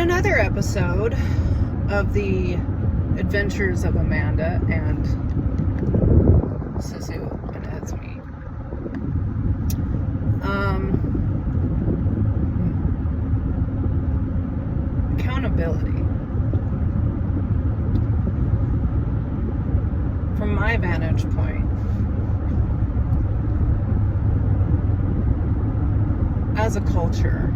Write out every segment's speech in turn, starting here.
another episode of the Adventures of Amanda and Sisu and Esme. Accountability. From my vantage point, as a culture,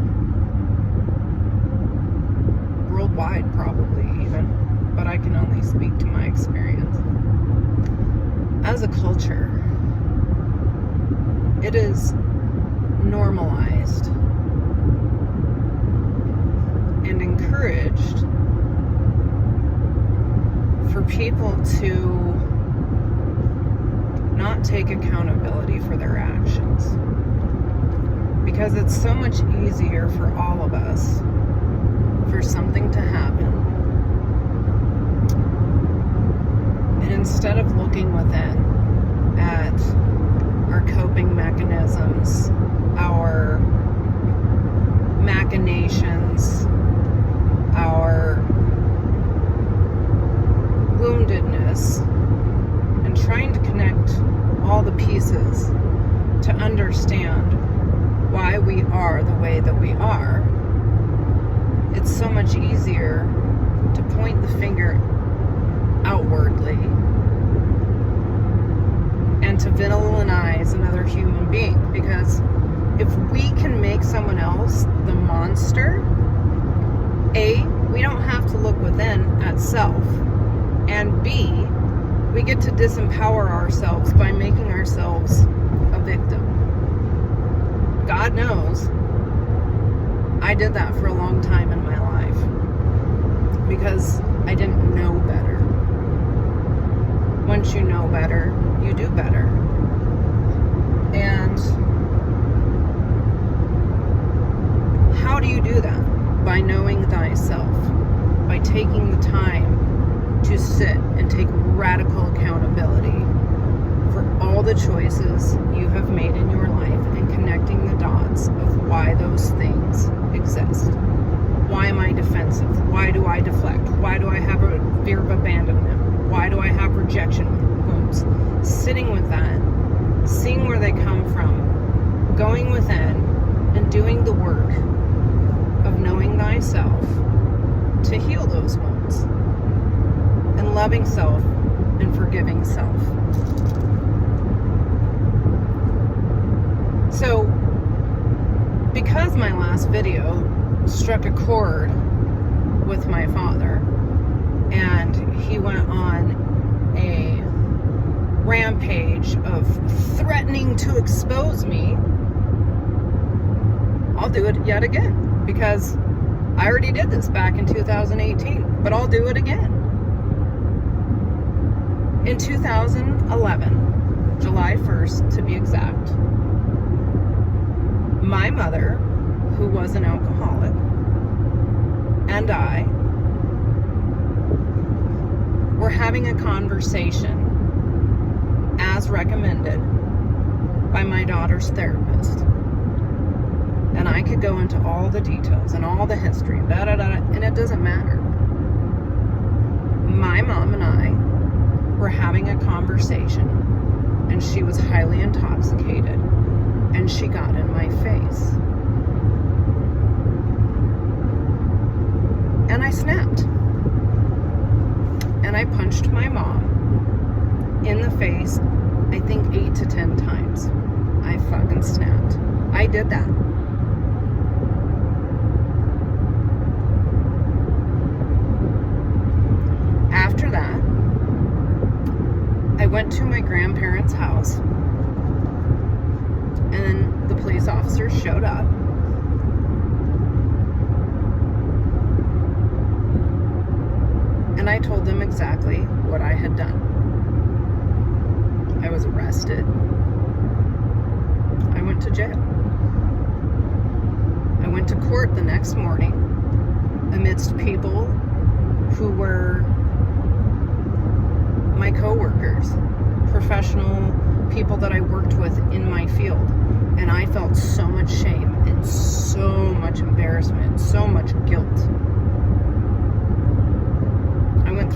worldwide probably even, but I can only speak to my experience. As a culture, it is normalized and encouraged for people to not take accountability for their actions, because it's so much easier for all of us for something to happen, and instead of looking within at our coping mechanisms, our machinations, our woundedness, and trying to connect all the pieces to understand why we are the way that we are, it's so much easier to point the finger outwardly and to villainize another human being. Because if we can make someone else the monster, A, we don't have to look within at self, and B, we get to disempower ourselves by making ourselves a victim. God knows I did that for a long time in my life because I didn't know better. Once you know better, you do better. And how do you do that? By knowing thyself, by taking the time to sit and take radical accountability for all the choices you have made in your life and connecting the dots of why those things exist. Why am I defensive? Why do I deflect? Why do I have a fear of abandonment? Why do I have rejection wounds? Sitting with that, seeing where they come from, going within and doing the work of knowing thyself to heal those wounds, and loving self and forgiving self. So, because my last video struck a chord with my father, and he went on a rampage of threatening to expose me, I'll do it yet again, because I already did this back in 2018, but I'll do it again. In 2011, July 1st to be exact, my mother, who was an alcoholic, and I were having a conversation as recommended by my daughter's therapist. And I could go into all the details and all the history, and it doesn't matter. My mom and I were having a conversation, and she was highly intoxicated, and she got in my face. And I snapped. And I punched my mom in the face, I think 8 to 10 times. I fucking snapped. I did that. After that, I went to my grandparents' house, and then the police officers showed up. And I told them exactly what I had done. I was arrested. I went to jail. I went to court the next morning amidst people who were my co-workers, professional people that I worked with in my field. And I felt so much shame and so much embarrassment, so much guilt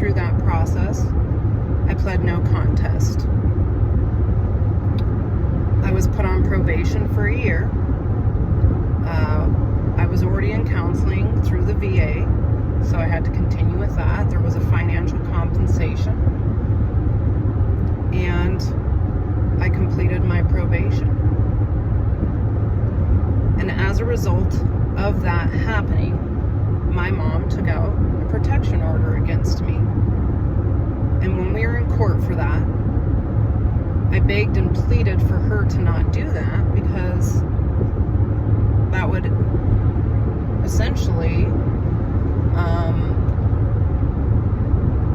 through that process, I pled no contest. I was put on probation for a year. I was already in counseling through the VA, so I had to continue with that. There was a financial compensation, and I completed my probation. And as a result of that happening, my mom took out a protection order against me. And when we were in court for that, I begged and pleaded for her to not do that, because that would essentially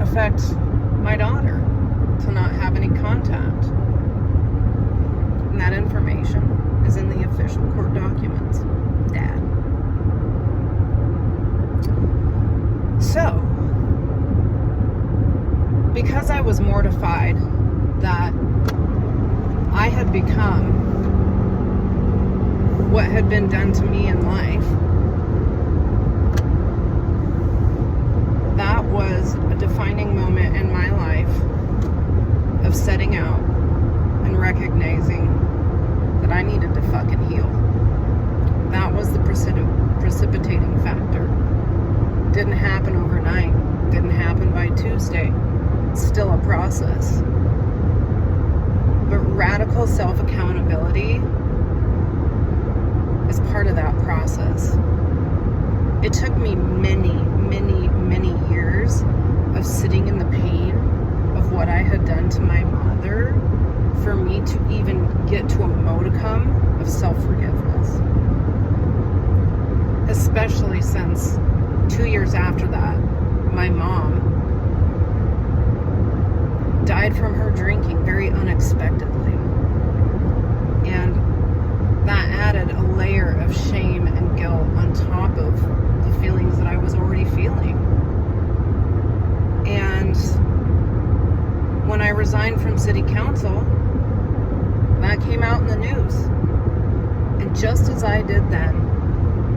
affect my daughter to not have any contact. And that information is in the official court documents. Dad. So, because I was mortified that I had become what had been done to me in life, that was a defining moment in my life of setting out and recognizing that I needed to fucking heal. That was the precipitating factor. Didn't happen overnight. Didn't happen by Tuesday. It's still a process. But radical self-accountability is part of that process. It took me many, many, many years of sitting in the pain of what I had done to my mother for me to even get to a modicum of self-forgiveness. Especially since 2 years after that, my mom died from her drinking very unexpectedly. And that added a layer of shame and guilt on top of the feelings that I was already feeling. And when I resigned from city council, that came out in the news. And just as I did then,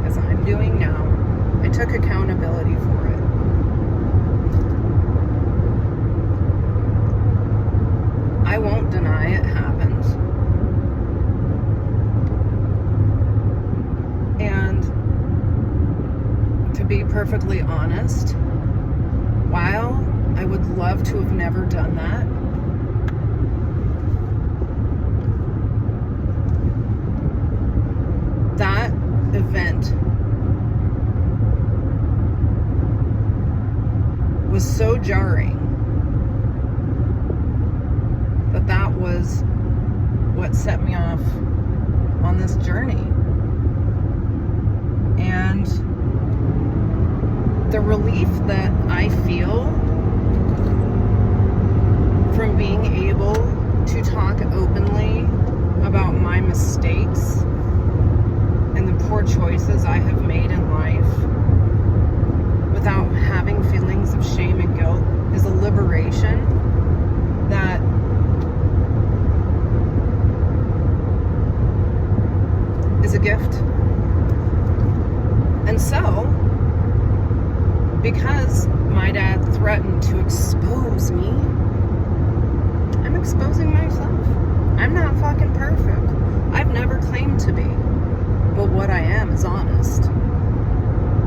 as I'm doing now, I took accountability for it. I won't deny it happened. And to be perfectly honest, while I would love to have never done that, that event was so jarring that was what set me off on this journey. And the relief that I feel from being able to talk openly about my mistakes and the poor choices I have made in life without having feelings of shame and guilt is a liberation that is a gift. And so, because my dad threatened to expose me, I'm exposing myself. I'm not fucking perfect. I've never claimed to be. But what I am is honest.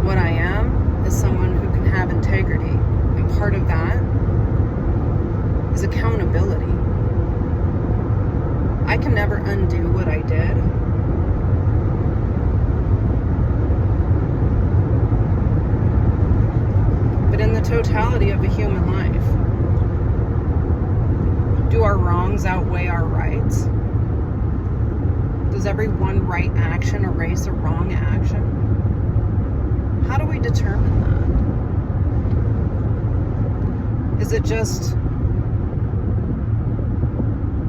What I am is someone who can have integrity. And part of that is accountability. I can never undo what I did. But in the totality of a human life, do our wrongs outweigh our rights? Does every one right action erase a wrong action? How do we determine that? Is it just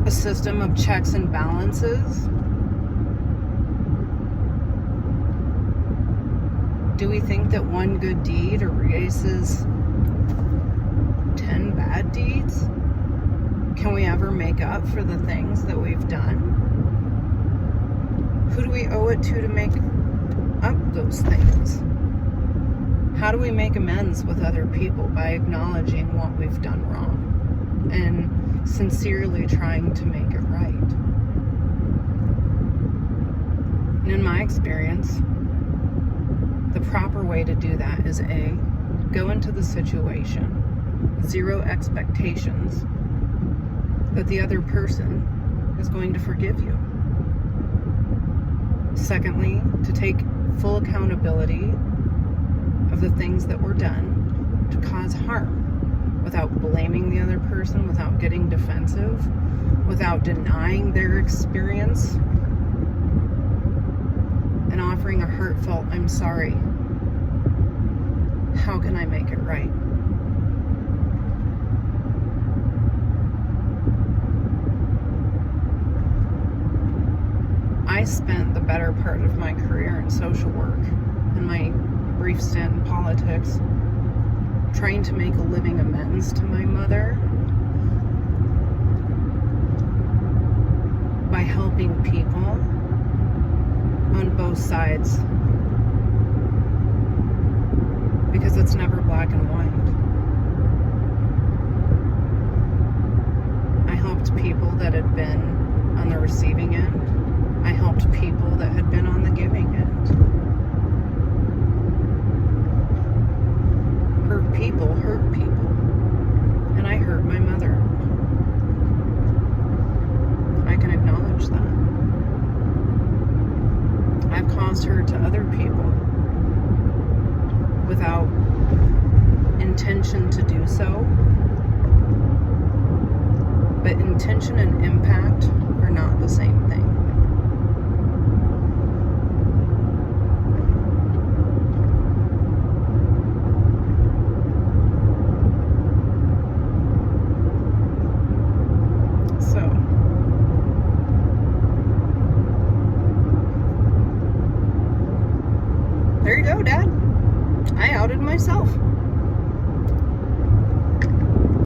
a system of checks and balances? Do we think that one good deed erases 10 bad deeds? Can we ever make up for the things that we've done? Who do we owe it to make up those things? How do we make amends with other people? By acknowledging what we've done wrong and sincerely trying to make it right. And in my experience, the proper way to do that is A, go into the situation, zero expectations that the other person is going to forgive you. Secondly, to take full accountability of the things that were done to cause harm without blaming the other person, without getting defensive, without denying their experience, and offering a heartfelt, I'm sorry. How can I make it right? I spent the better part of my career in social work and my brief stint in politics trying to make a living amends to my mother by helping people on both sides, because it's never black and white. I helped people that had been on the receiving end. I helped people that had been on the giving end. Hurt people hurt people. And I hurt my mother. I can acknowledge that. I've caused hurt to other people without intention to do so. But intention and impact are not the same thing. There you go, Dad. I outed myself.